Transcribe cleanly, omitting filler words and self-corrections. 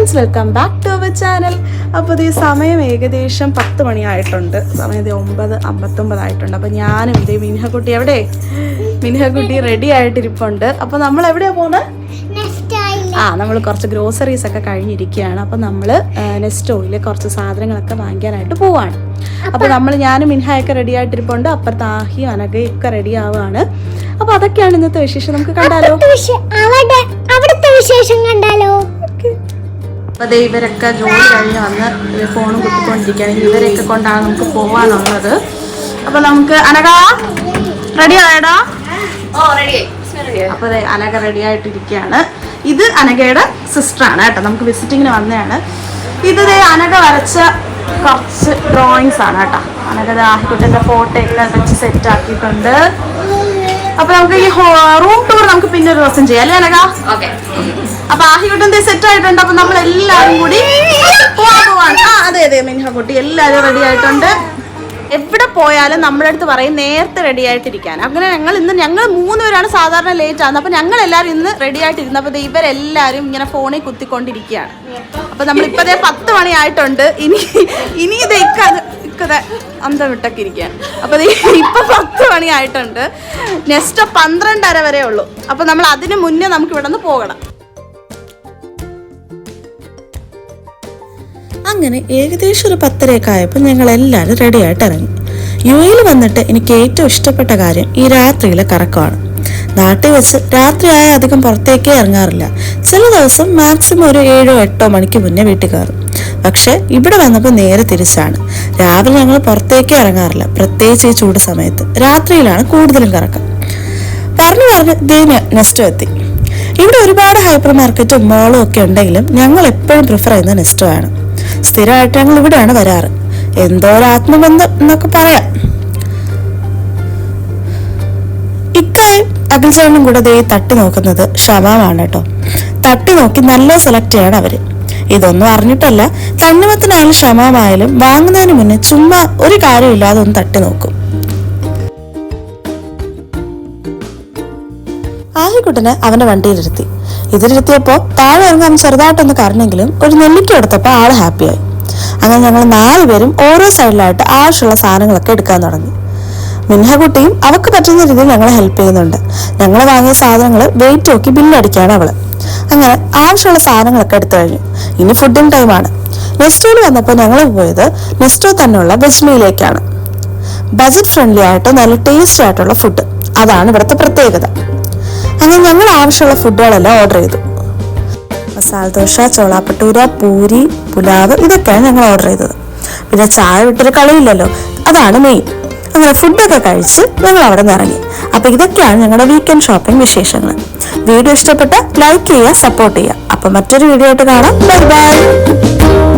Friends, welcome back to our channel. അപ്പോൾ ഈ സമയം ഏകദേശം 10 മണിയായിട്ടുണ്ട്. സമയം 9:59 ആയിട്ടുണ്ട്. അപ്പോൾ ഞാനും ഇതേ മിൻഹക്കുട്ടി എവിടെ? മിൻഹക്കുട്ടി റെഡി ആയിട്ടിരിപ്പുണ്ട്. അപ്പോൾ നമ്മൾ എവിടെയാണ് പോകുന്നത്? നമ്മൾ കുറച്ച് ഗ്രോസറീസ് ഒക്കെ കഴിഞ്ഞിരിക്കുകയാണ്. അപ്പോൾ നമ്മൾ നെസ്റ്റോയിൽ കുറച്ച് സാധനങ്ങളൊക്കെ വാങ്ങിക്കാനായിട്ട് പോവാണ്. അപ്പോൾ ഞാനും മിൻഹയൊക്കെ റെഡി ആയിട്ടിരിപ്പുണ്ട്. അപ്പുറത്ത് ആഹിയും അനഘയും ഒക്കെ റെഡി ആവുകയാണ്. അപ്പോൾ അതൊക്കെയാണ് ഇന്നത്തെ വിശേഷം. നമുക്ക് കണ്ടാലോ? അപ്പോൾ ഇവരൊക്കെ ജോലി കഴിഞ്ഞ് വന്ന് ഫോണും കുത്തിക്കൊണ്ടിരിക്കുകയാണ്. ഇവരെയൊക്കെ കൊണ്ടാണ് നമുക്ക് പോവാനുള്ളത്. അപ്പോൾ നമുക്ക് അനഘ റെഡി ആയടാ? അപ്പോൾ അനഘ റെഡി ആയിട്ടിരിക്കുകയാണ്. ഇത് അനഘയുടെ സിസ്റ്ററാണ് കേട്ടോ. നമുക്ക് വിസിറ്റിങ്ങിന് വന്നതാണ്. ഇത് അനഘ വരച്ച കുറച്ച് ഡ്രോയിങ്സ് ആണ് കേട്ടോ. അനഘ ആഹിക്കുട്ടിൻ്റെ ഫോട്ടോ ഒക്കെ വെച്ച് സെറ്റ് ആക്കിയിട്ടുണ്ട്. അപ്പൊ നമുക്ക് ഈ റൂം ടൂർ നമുക്ക് പിന്നെ ഒരു ദിവസം ചെയ്യാം അല്ലേ അനഘ? അപ്പൊ ആഹിക്കുട്ടി സെറ്റ് ആയിട്ടുണ്ട്. അപ്പൊ നമ്മൾ എല്ലാവരും കൂടി പോവാണ്. അതെ മിൻഹക്കുട്ടി എല്ലാവരും റെഡി ആയിട്ടുണ്ട്. എവിടെ പോയാലും നമ്മുടെ അടുത്ത് പറയും നേരത്തെ റെഡി ആയിട്ടിരിക്കാൻ. അങ്ങനെ ഞങ്ങൾ 3 പേരാണ് സാധാരണ ലേറ്റ് ആകുന്നത്. അപ്പൊ ഞങ്ങൾ എല്ലാവരും ഇന്ന് റെഡി ആയിട്ടിരുന്നപ്പോൾ ഇവരെല്ലാവരും ഇങ്ങനെ ഫോണിൽ കുത്തിക്കൊണ്ടിരിക്കുകയാണ്. അപ്പൊ നമ്മളിപ്പതേ 10 മണിയായിട്ടുണ്ട്. ഇനി ഇത് അന്തം വിട്ടൊക്കെ ഇരിക്കുകയാണ്. അപ്പൊ ഇപ്പൊ 10 മണിയായിട്ടുണ്ട്. നെക്സ്റ്റ് 12:30 വരെ ഉള്ളൂ. അപ്പൊ നമ്മൾ അതിന് മുന്നേ നമുക്ക് ഇവിടെ നിന്ന് പോകണം. അങ്ങനെ ഏകദേശം ഒരു 10:30 ആയപ്പോൾ ഞങ്ങൾ എല്ലാവരും റെഡി ആയിട്ട് ഇറങ്ങി. യുഎയിൽ വന്നിട്ട് എനിക്ക് ഏറ്റവും ഇഷ്ടപ്പെട്ട കാര്യം ഈ രാത്രിയിലെ കറക്കമാണ്. നാട്ടിൽ വെച്ച് രാത്രിയായ അധികം പുറത്തേക്കേ ഇറങ്ങാറില്ല. ചില ദിവസം മാക്സിമം ഒരു 7-8 മണിക്ക് മുന്നേ വീട്ടിൽ കയറും. പക്ഷെ ഇവിടെ വന്നപ്പോൾ നേരെ തിരിച്ചാണ്. രാവിലെ ഞങ്ങൾ പുറത്തേക്കേ ഇറങ്ങാറില്ല, പ്രത്യേകിച്ച് ഈ ചൂട് സമയത്ത്. രാത്രിയിലാണ് കൂടുതലും കറക്കം. പറഞ്ഞു നെസ്റ്റോ എത്തി. ഇവിടെ ഒരുപാട് ഹൈപ്പർ മാർക്കറ്റും മോളും ഒക്കെ ഉണ്ടെങ്കിലും ഞങ്ങൾ എപ്പോഴും പ്രിഫർ ചെയ്യുന്ന നെസ്റ്റോ ആണ്. സ്ഥിരമായിട്ട് ഞങ്ങൾ ഇവിടെയാണ് വരാറ്. എന്തോ ഒരു ആത്മബന്ധം എന്നൊക്കെ പറയാം. ഇക്കായും അഖിൽചേട്ടനും കൂടെ തട്ടി നോക്കുന്നത് ഷമാമാണ് കേട്ടോ. തട്ടി നോക്കി നല്ല സെലക്ട് ചെയ്യാണ് അവര്. ഇതൊന്നും അറിഞ്ഞിട്ടല്ല, തണ്ണിമത്തനായാലും ഷമാമായാലും വാങ്ങുന്നതിന് മുന്നേ ചുമ്മാ ഒരു കാര്യമില്ലാതെ ഒന്ന് തട്ടി നോക്കും. ആഹിക്കുട്ടനെ അവന്റെ വണ്ടിയിലിരുത്തി. ഇതിലിരുത്തിയപ്പോൾ താഴെ ഇറങ്ങാൻ ചെറുതായിട്ടൊന്ന് കരഞ്ഞെങ്കിലും ഒരു നെല്ലിക്ക എടുത്തപ്പോൾ ആള് ഹാപ്പിയായി. അങ്ങനെ ഞങ്ങൾ 4 പേരും ഓരോ സൈഡിലായിട്ട് ആവശ്യമുള്ള സാധനങ്ങളൊക്കെ എടുക്കാൻ തുടങ്ങി. മിൻഹക്കുട്ടിയും അവക്ക് പറ്റുന്ന രീതിയിൽ ഞങ്ങളെ ഹെൽപ്പ് ചെയ്യുന്നുണ്ട്. ഞങ്ങൾ വാങ്ങിയ സാധനങ്ങൾ വെയിറ്റ് നോക്കി ബില്ലടിക്കാണ് അവള്. അങ്ങനെ ആവശ്യമുള്ള സാധനങ്ങളൊക്കെ എടുത്തു കഴിഞ്ഞു. ഇനി ഫുഡിങ് ടൈമാണ്. നെസ്റ്റോയിൽ വന്നപ്പോൾ ഞങ്ങൾ പോയത് നെസ്റ്റോ തന്നെയുള്ള വെജ്മയിലേക്കാണ്. ബജറ്റ് ഫ്രണ്ട്ലി ആയിട്ട് നല്ല ടേസ്റ്റി ആയിട്ടുള്ള ഫുഡ്, അതാണ് ഇവിടുത്തെ പ്രത്യേകത. അങ്ങനെ ഞങ്ങൾ ആവശ്യമുള്ള ഫുഡുകളെല്ലാം ഓർഡർ ചെയ്തു. മസാല ദോശ, ചോളാപ്പട്ടൂര, പൂരി, പുലാവ് ഇതൊക്കെയാണ് ഞങ്ങൾ ഓർഡർ ചെയ്തത്. പിന്നെ ചായ വിട്ടൊരു കളിയില്ലല്ലോ, അതാണ് മെയിൻ. അങ്ങനെ ഫുഡൊക്കെ കഴിച്ച് ഞങ്ങൾ അവിടെ നിന്ന് ഇറങ്ങി. അപ്പൊ ഇതൊക്കെയാണ് ഞങ്ങളുടെ വീക്കെൻഡ് ഷോപ്പിംഗ് വിശേഷങ്ങൾ. വീഡിയോ ഇഷ്ടപ്പെട്ട ലൈക്ക് ചെയ്യുക, സപ്പോർട്ട് ചെയ്യുക. അപ്പൊ മറ്റൊരു വീഡിയോ ആയിട്ട് കാണാം. Bye bye.